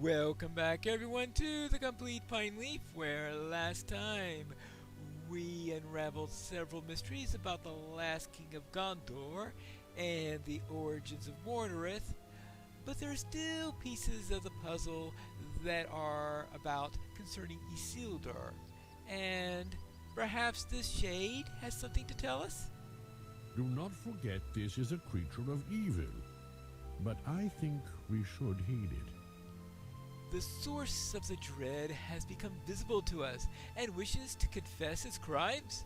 Welcome back, everyone, to the Complete Pineleaf, where last time we unraveled several mysteries about the last king of Gondor and the origins of Mordorith, but there are still pieces of the puzzle that are about concerning Isildur, and perhaps this shade has something to tell us? Do not forget this is a creature of evil, but I think we should heed it. The source of the dread has become visible to us and wishes to confess its crimes.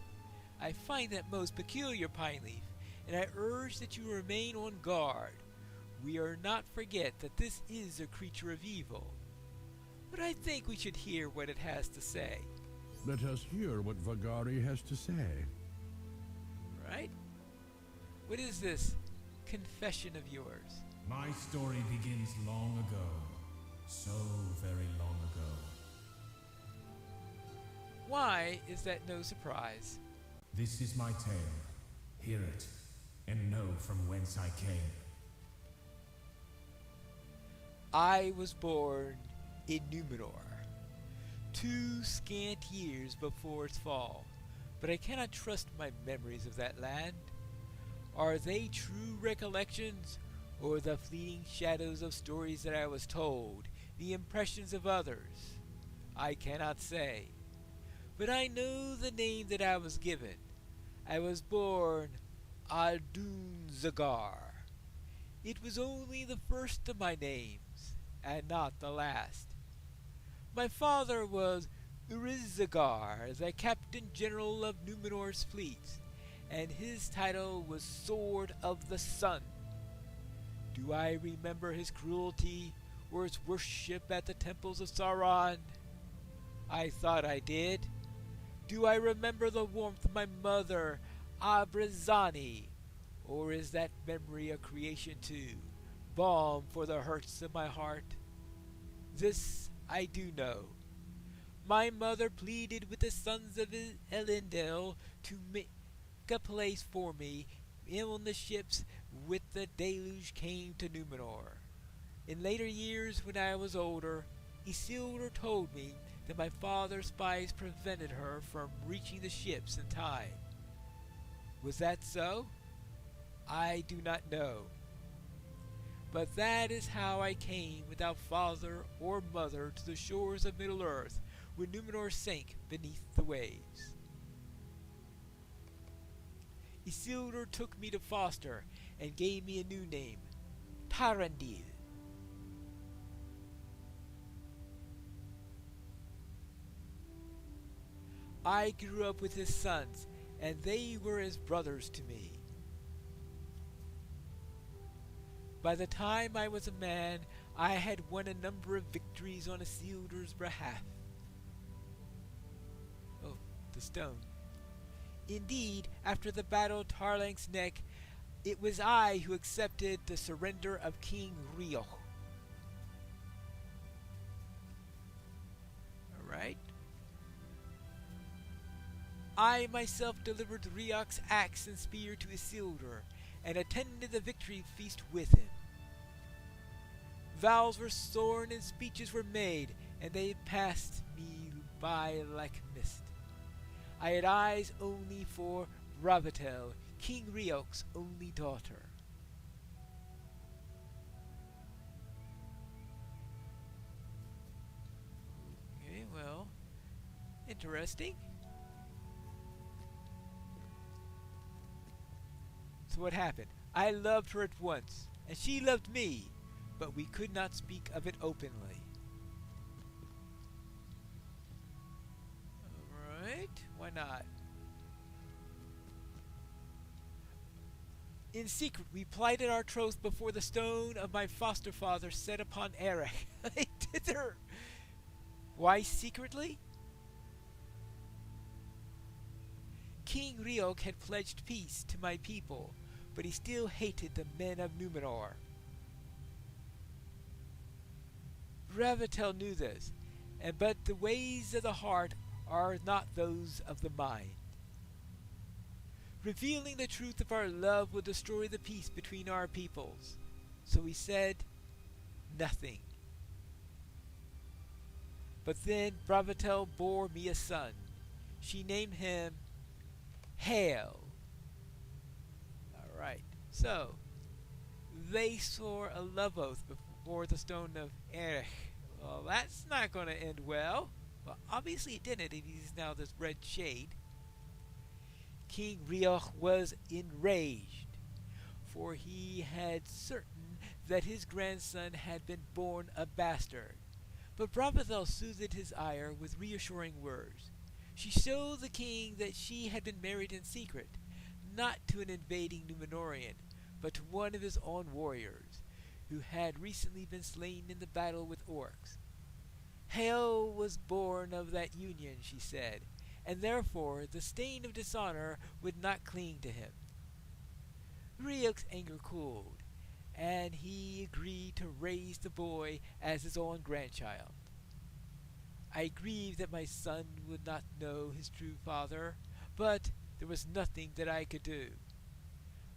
I find that most peculiar, Pineleaf, and I urge that you remain on guard. We are not forget that this is a creature of evil. But I think we should hear what it has to say. Let us hear what Vagari has to say. Right? What is this confession of yours? My story begins long ago. So very long ago. Why is that no surprise? This is my tale. Hear it, and know from whence I came. I was born in Numenor, 2 scant years before its fall, but I cannot trust my memories of that land. Are they true recollections, or the fleeting shadows of stories that I was told, the impressions of others? I cannot say. But I know the name that I was given. I was born Adun Zagar. It was only the first of my names, and not the last. My father was Urizagar, the Captain General of Numenor's fleet, and his title was Sword of the Sun. Do I remember his cruelty or his worship at the temples of Sauron? I thought I did. Do I remember the warmth of my mother, Abrazani? Or is that memory a creation too, balm for the hurts of my heart? This I do know. My mother pleaded with the sons of Elendil to make a place for me on the ships with the deluge came to Numenor. In later years, when I was older, Isildur told me that my father's spies prevented her from reaching the ships in time. Was that so? I do not know. But that is how I came without father or mother to the shores of Middle-earth when Numenor sank beneath the waves. Isildur took me to foster and gave me a new name, Tarandil. I grew up with his sons, and they were as brothers to me. By the time I was a man, I had won a number of victories on Isildur's behalf. Oh, the stone. Indeed, after the battle of Tarlank's Neck, it was I who accepted the surrender of King Rioch. Alright. I myself delivered Rioch's axe and spear to Isildur, and attended the victory feast with him. Vows were sworn and speeches were made, and they passed me by like mist. I had eyes only for Ravatel, King Rioch's only daughter. Okay, well, interesting. So what happened? I loved her at once, and she loved me, but we could not speak of it openly. Alright, why not? In secret, we plighted our troth before the stone of my foster father set upon Erech. I did her. Why secretly? King Rioch had pledged peace to my people, but he still hated the men of Numenor. Ravatel knew this, but the ways of the heart are not those of the mind. Revealing the truth of our love will destroy the peace between our peoples. So he said nothing. But then Bravatel bore me a son. She named him Hail. All right. So they swore a love oath before the stone of Erech. Well, that's not going to end well. Well, obviously it didn't if he's now this red shade. King Rioch was enraged, for he had certain that his grandson had been born a bastard. But Bravathel soothed his ire with reassuring words. She showed the king that she had been married in secret, not to an invading Númenorian, but to one of his own warriors, who had recently been slain in the battle with orcs. Hael was born of that union, she said, and therefore the stain of dishonor would not cling to him. Rioch's anger cooled, and he agreed to raise the boy as his own grandchild. I grieved that my son would not know his true father, but there was nothing that I could do.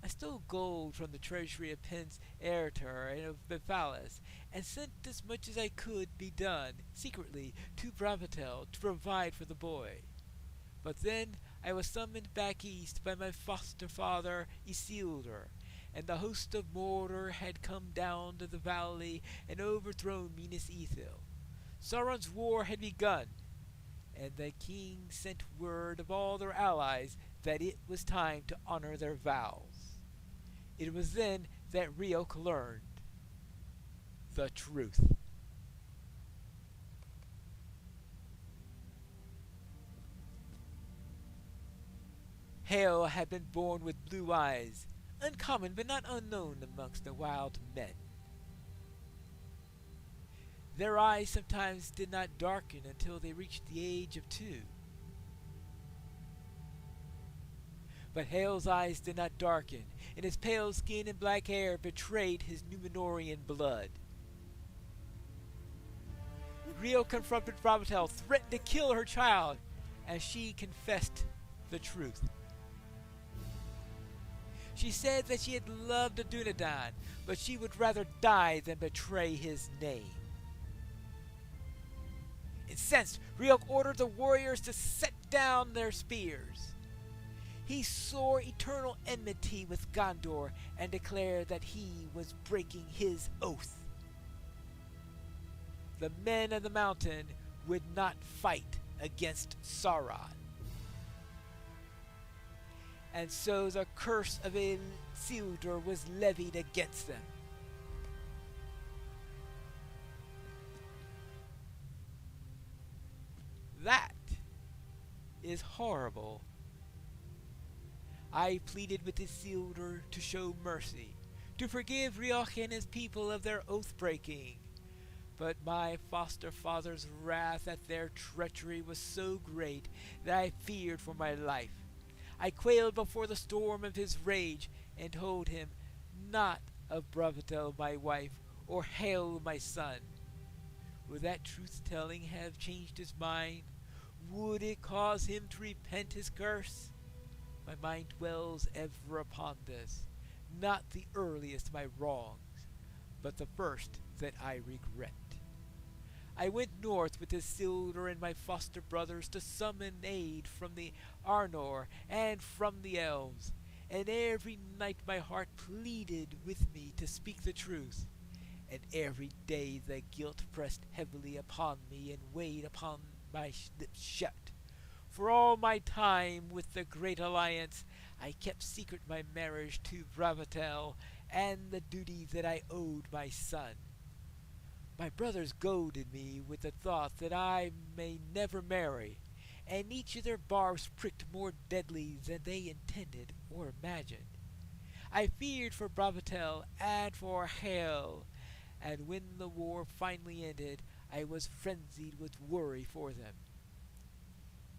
I stole gold from the treasury of Pence Erator and of Bephalis, and sent as much as I could be done, secretly, to Bravatel to provide for the boy. But then I was summoned back east by my foster father Isildur, and the host of Mordor had come down to the valley and overthrown Minas Ithil. Sauron's war had begun, and the king sent word of all their allies that it was time to honor their vows. It was then that Rioch learned the truth. Hael had been born with blue eyes, uncommon but not unknown amongst the wild men. Their eyes sometimes did not darken until they reached the age of 2. But Hael's eyes did not darken, and his pale skin and black hair betrayed his Númenorian blood. Rio confronted Bravatel, threatened to kill her child, and she confessed the truth. She said that she had loved Dunedain, but she would rather die than betray his name. Incensed, Rioch ordered the warriors to set down their spears. He swore eternal enmity with Gondor and declared that he was breaking his oath. The men of the mountain would not fight against Sauron. And so the curse of Isildur was levied against them. That is horrible. I pleaded with Isildur to show mercy, to forgive Rioch and his people of their oath-breaking. But my foster father's wrath at their treachery was so great that I feared for my life. I quailed before the storm of his rage, and told him not of Bravatel my wife, or Hael my son. Would that truth-telling have changed his mind? Would it cause him to repent his curse? My mind dwells ever upon this, not the earliest of my wrongs, but the first that I regret. I went north with Isildur and my foster brothers to summon aid from the Arnor and from the elves, and every night my heart pleaded with me to speak the truth, and every day the guilt pressed heavily upon me and weighed upon my lips shut. For all my time with the Great Alliance, I kept secret my marriage to Bravatel and the duty that I owed my son. My brothers goaded me with the thought that I may never marry, and each of their barbs pricked more deadly than they intended or imagined. I feared for Bravatel and for Hael, and when the war finally ended, I was frenzied with worry for them.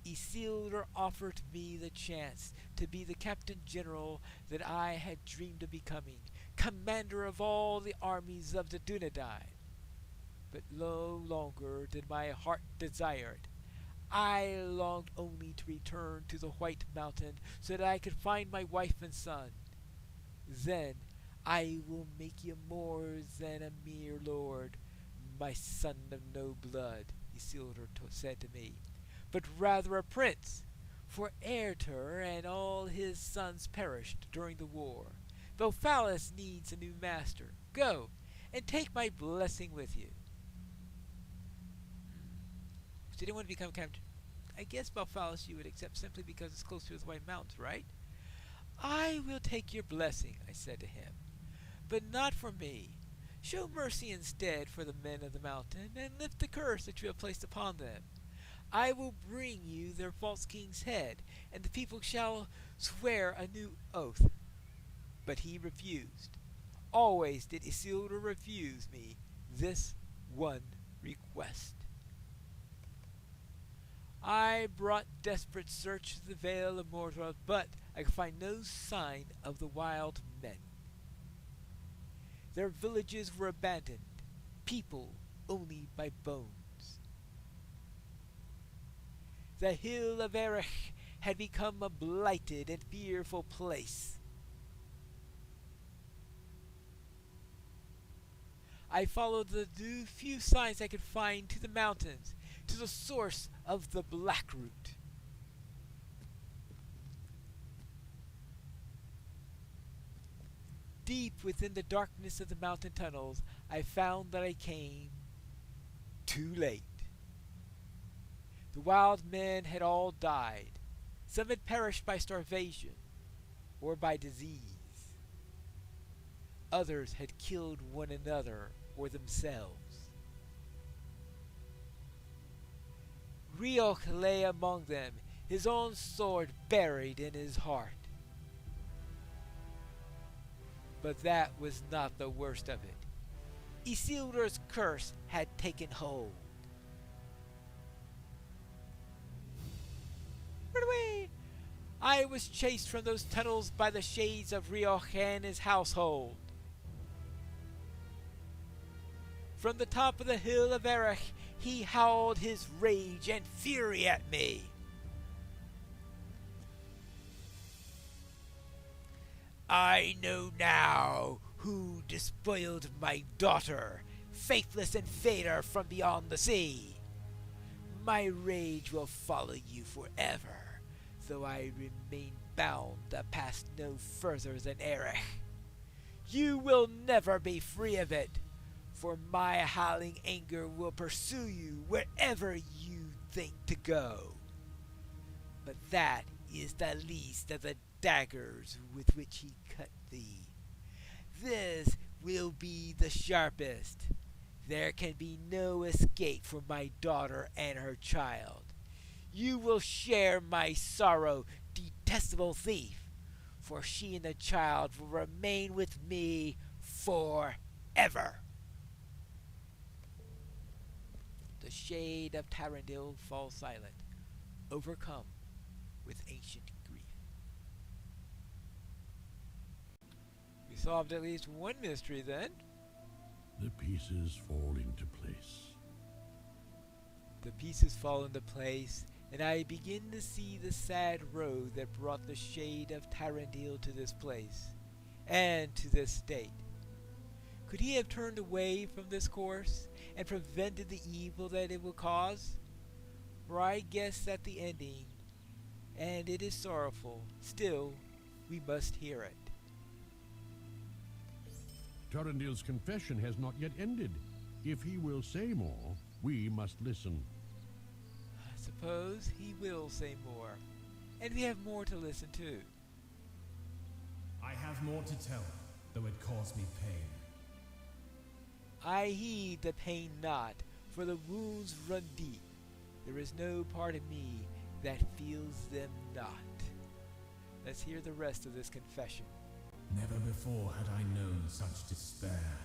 Isildur offered me the chance to be the captain general that I had dreamed of becoming, commander of all the armies of the Dunedain. But no longer did my heart desire it. I longed only to return to the White Mountain so that I could find my wife and son. Then I will make you more than a mere lord, my son of no blood, Isildur said to me, but rather a prince, for Ertur and all his sons perished during the war. Velfalis needs a new master. Go, and take my blessing with you. So you didn't want to become captain. I guess Velfalis you would accept simply because it's closer to the White Mountains, right? I will take your blessing, I said to him, but not for me. Show mercy instead for the men of the mountain, and lift the curse that you have placed upon them. I will bring you their false king's head, and the people shall swear a new oath. But he refused. Always did Isildur refuse me this one request. I brought desperate search to the Vale of Mordor, but I could find no sign of the wild men. Their villages were abandoned, people only by bones. The hill of Erech had become a blighted and fearful place. I followed the few signs I could find to the mountains, to the source of the Blackroot. Deep within the darkness of the mountain tunnels, I found that I came too late. The wild men had all died. Some had perished by starvation or by disease. Others had killed one another or themselves. Rioch lay among them, his own sword buried in his heart. But that was not the worst of it. Isildur's curse had taken hold. Run away! I was chased from those tunnels by the shades of Rioch and his household. From the top of the hill of Erech, he howled his rage and fury at me. I know now who despoiled my daughter, faithless invader from beyond the sea. My rage will follow you forever, though I remain bound to pass no further than Erech. You will never be free of it, for my howling anger will pursue you wherever you think to go. But that is the least of the daggers with which he cut thee. This will be the sharpest. There can be no escape for my daughter and her child. You will share my sorrow, detestable thief, for she and the child will remain with me forever. The shade of Tarandil falls silent, overcome with ancient grief. We solved at least one mystery then. The pieces fall into place. The pieces fall into place, and I begin to see the sad road that brought the shade of Tarandil to this place, and to this state. Could he have turned away from this course, and prevented the evil that it will cause? For I guess at the ending, and it is sorrowful, still we must hear it. Tarandil's confession has not yet ended. If he will say more, we must listen. I suppose he will say more, and we have more to listen to. I have more to tell, though it cause me pain. I heed the pain not, for the wounds run deep. There is no part of me that feels them not. Let's hear the rest of this confession. Never before had I known such despair.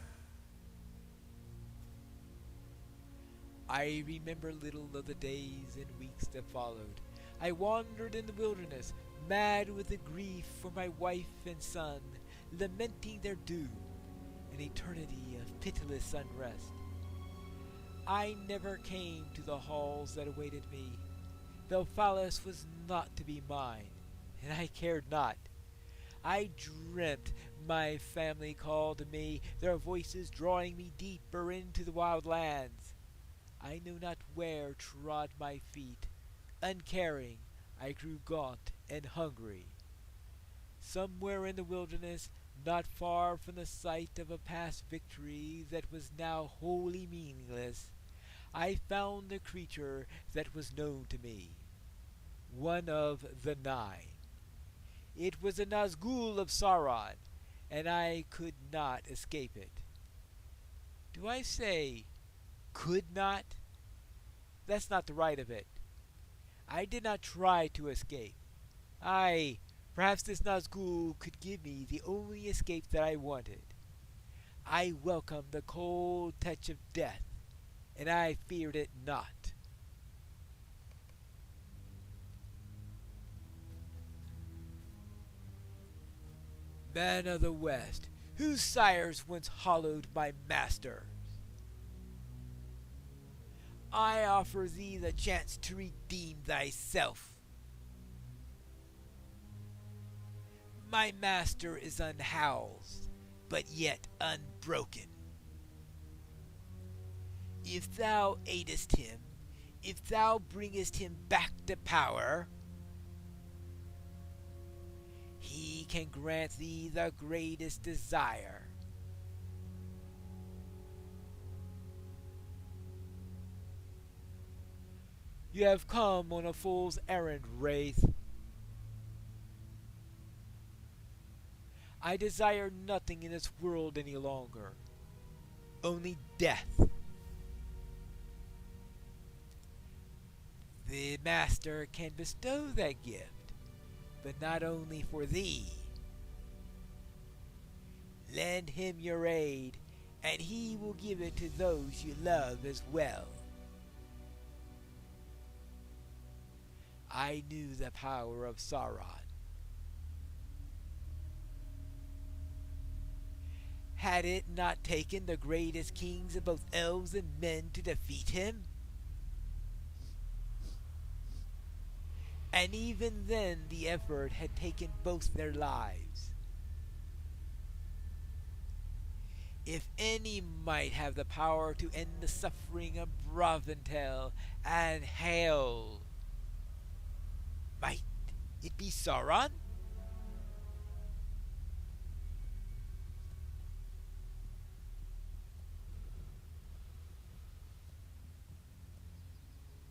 I remember little of the days and weeks that followed. I wandered in the wilderness, mad with the grief for my wife and son, lamenting their doom, an eternity of pitiless unrest. I never came to the halls that awaited me. Velfalis was not to be mine, and I cared not. I dreamt my family called to me, their voices drawing me deeper into the wild lands. I know not where trod my feet. Uncaring, I grew gaunt and hungry. Somewhere in the wilderness, not far from the site of a past victory that was now wholly meaningless, I found the creature that was known to me, one of the Nine. It was a Nazgul of Sauron, and I could not escape it. Do I say could not? That's not the right of it. I did not try to escape. Perhaps this Nazgul could give me the only escape that I wanted. I welcomed the cold touch of death, and I feared it not. Man of the West, whose sires once hollowed my masters, I offer thee the chance to redeem thyself. My master is unhoused, but yet unbroken. If thou aidest him, if thou bringest him back to power, he can grant thee the greatest desire. You have come on a fool's errand, Wraith. I desire nothing in this world any longer, only death. The Master can bestow that gift, but not only for thee. Lend him your aid, and he will give it to those you love as well. I knew the power of Sauron. Had it not taken the greatest kings of both elves and men to defeat him? And even then the effort had taken both their lives. If any might have the power to end the suffering of Brothentel and Hell, might it be Sauron?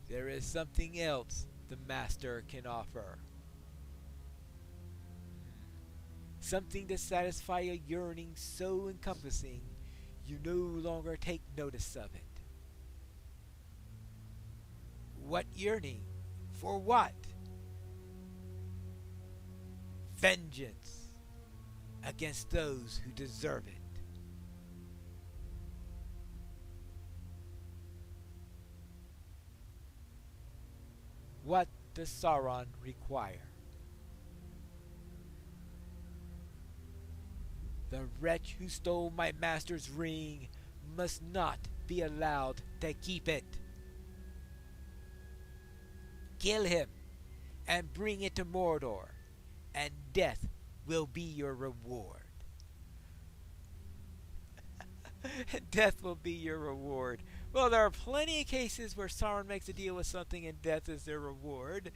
There is something else the Master can offer. Something to satisfy a yearning so encompassing you no longer take notice of it. What yearning? For what? Vengeance against those who deserve it. What does Sauron require? The wretch who stole my master's ring must not be allowed to keep it. Kill him and bring it to Mordor, and death will be your reward. Death will be your reward. Well, there are plenty of cases where Sauron makes a deal with something and death is their reward,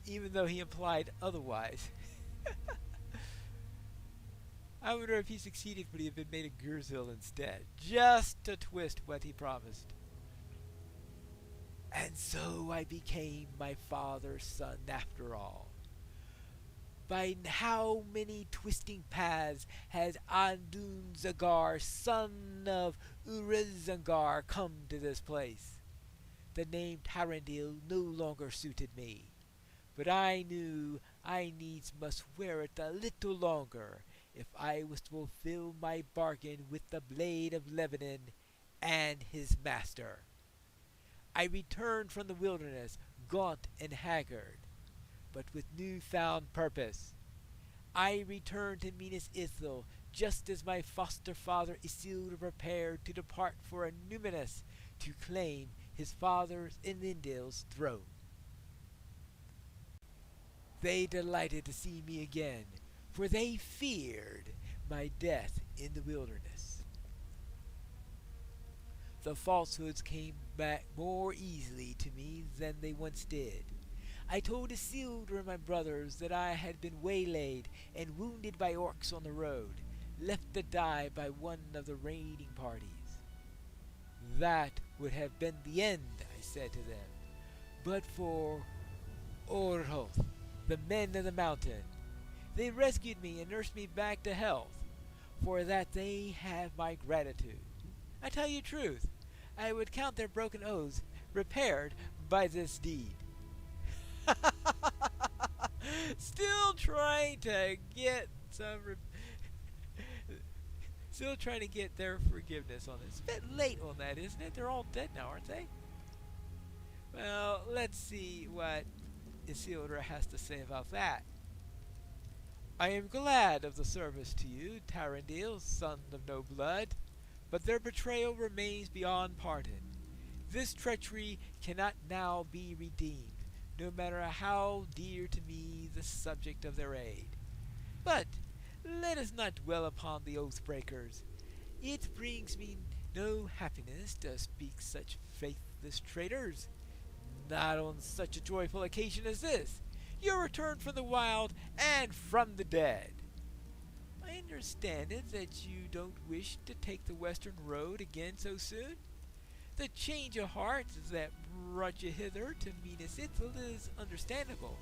even though he implied otherwise. I wonder if he succeeded, would he have been made a Gurzil instead, just to twist what he promised. And so I became my father's son after all. By how many twisting paths has Andun Zagar, son of Urizangar, come to this place? The name Tarandil no longer suited me, but I knew I needs must wear it a little longer if I was to fulfill my bargain with the Blade of Lebanon and his master. I returned from the wilderness, gaunt and haggard, but with new-found purpose. I returned to Minas Ithil just as my foster father Isildur prepared to depart for Numenus to claim his father's Elendil's throne. They delighted to see me again, for they feared my death in the wilderness. The falsehoods came back more easily to me than they once did. I told Isildur and my brothers that I had been waylaid and wounded by orcs on the road, left to die by one of the raiding parties. That would have been the end, I said to them, but for Orhoth, the men of the mountain. They rescued me and nursed me back to health. For that they have my gratitude. I tell you truth, I would count their broken oaths repaired by this deed. Still trying to get still trying to get their forgiveness on this. It's a bit late on that, isn't it? They're all dead now, aren't they? Well, let's see what Isildur has to say about that. I am glad of the service to you, Tarandil, son of no blood, but their betrayal remains beyond pardon. This treachery cannot now be redeemed, no matter how dear to me the subject of their aid. But let us not dwell upon the oath-breakers. It brings me no happiness to speak such faithless traitors, not on such a joyful occasion as this, your return from the wild and from the dead. I understand it that you don't wish to take the western road again so soon. The change of heart that brought you hither to Minas Ithil is understandable,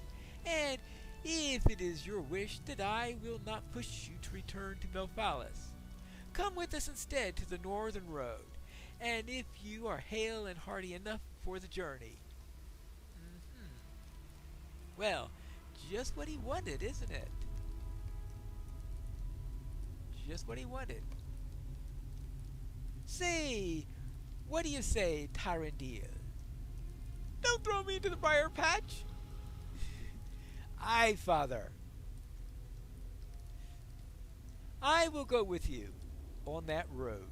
and if it is your wish that I will not push you to return to Belfalis, come with us instead to the northern road, and if you are hale and hearty enough for the journey. Well, just what he wanted, isn't it? Just what he wanted. Say, what do you say, Tarandil? Don't throw me into the briar patch. Aye, father. I will go with you on that road.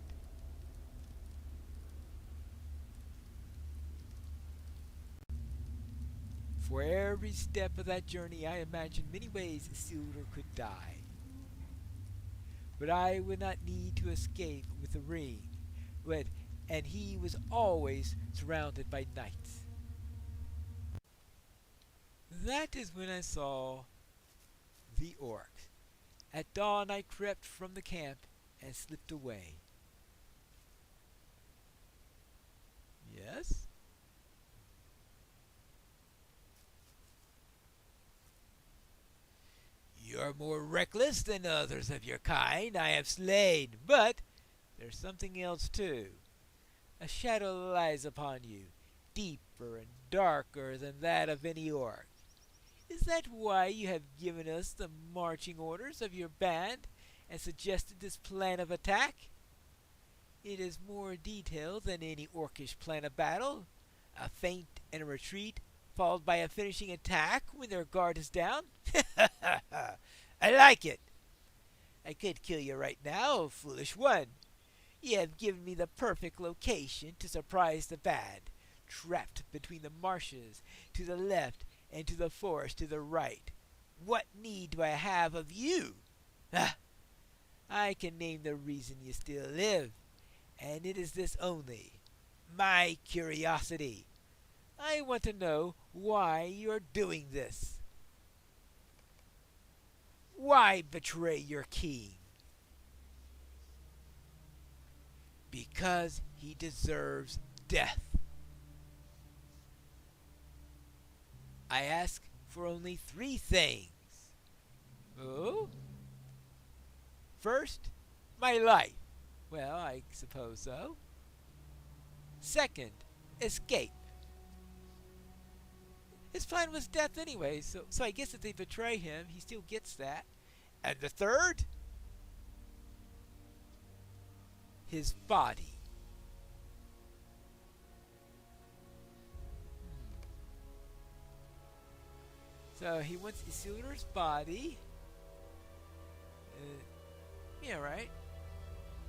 For every step of that journey I imagined many ways Isildur could die. But I would not need to escape with the ring, and he was always surrounded by knights. That is when I saw the orcs. At dawn I crept from the camp and slipped away. Yes? You're more reckless than others of your kind I have slain, but there's something else too. A shadow lies upon you, deeper and darker than that of any orc. Is that why you have given us the marching orders of your band and suggested this plan of attack? It is more detailed than any orcish plan of battle. A feint and a retreat, followed by a finishing attack when their guard is down. I like it. I could kill you right now, foolish one. You have given me the perfect location to surprise the band, trapped between the marshes to the left and to the forest to the right. What need do I have of you? I can name the reason you still live, and it is this only, my curiosity. I want to know why you are doing this. Why betray your king? Because he deserves death. I ask for only 3 things. Oh? First, my life. Well, I suppose so. Second, escape. His plan was death anyway, so I guess if they betray him, he still gets that. And the third? His body. So he wants Isildur's body. Yeah, right.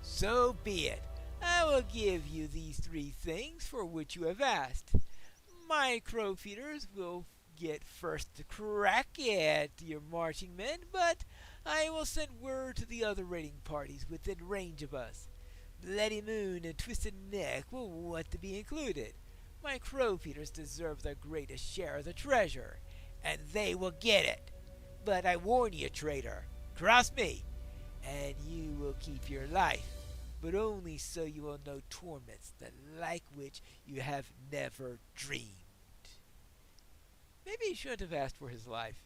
So be it. I will give you these 3 things for which you have asked. My crow feeders will get first crack at your marching men, but I will send word to the other raiding parties within range of us. Bloody Moon and Twisted Neck will want to be included. My crow feeders deserve the greatest share of the treasure, and they will get it. But I warn you, traitor, cross me, and you will keep your life, but only so you will know torments the like which you have never dreamed. Maybe he shouldn't have asked for his life.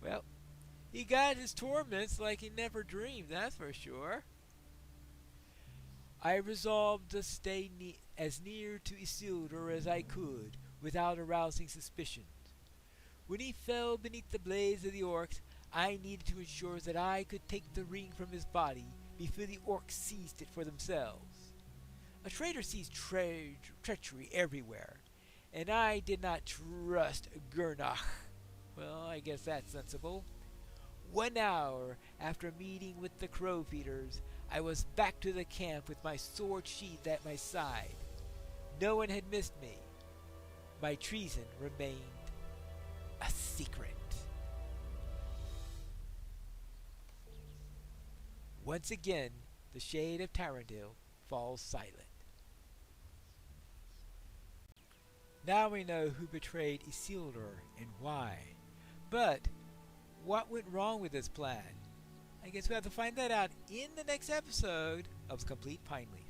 Well, he got his torments like he never dreamed, that's for sure. I resolved to stay as near to Isildur as I could, without arousing suspicion. When he fell beneath the blades of the orcs, I needed to ensure that I could take the ring from his body before the orcs seized it for themselves. A traitor sees treachery everywhere, and I did not trust Gernach. Well, I guess that's sensible. 1 hour after meeting with the crow feeders, I was back to the camp with my sword sheathed at my side. No one had missed me. My treason remained a secret. Once again, the shade of Tarandil falls silent. Now we know who betrayed Isildur and why. But what went wrong with this plan? I guess we'll have to find that out in the next episode of Complete Pineleaf.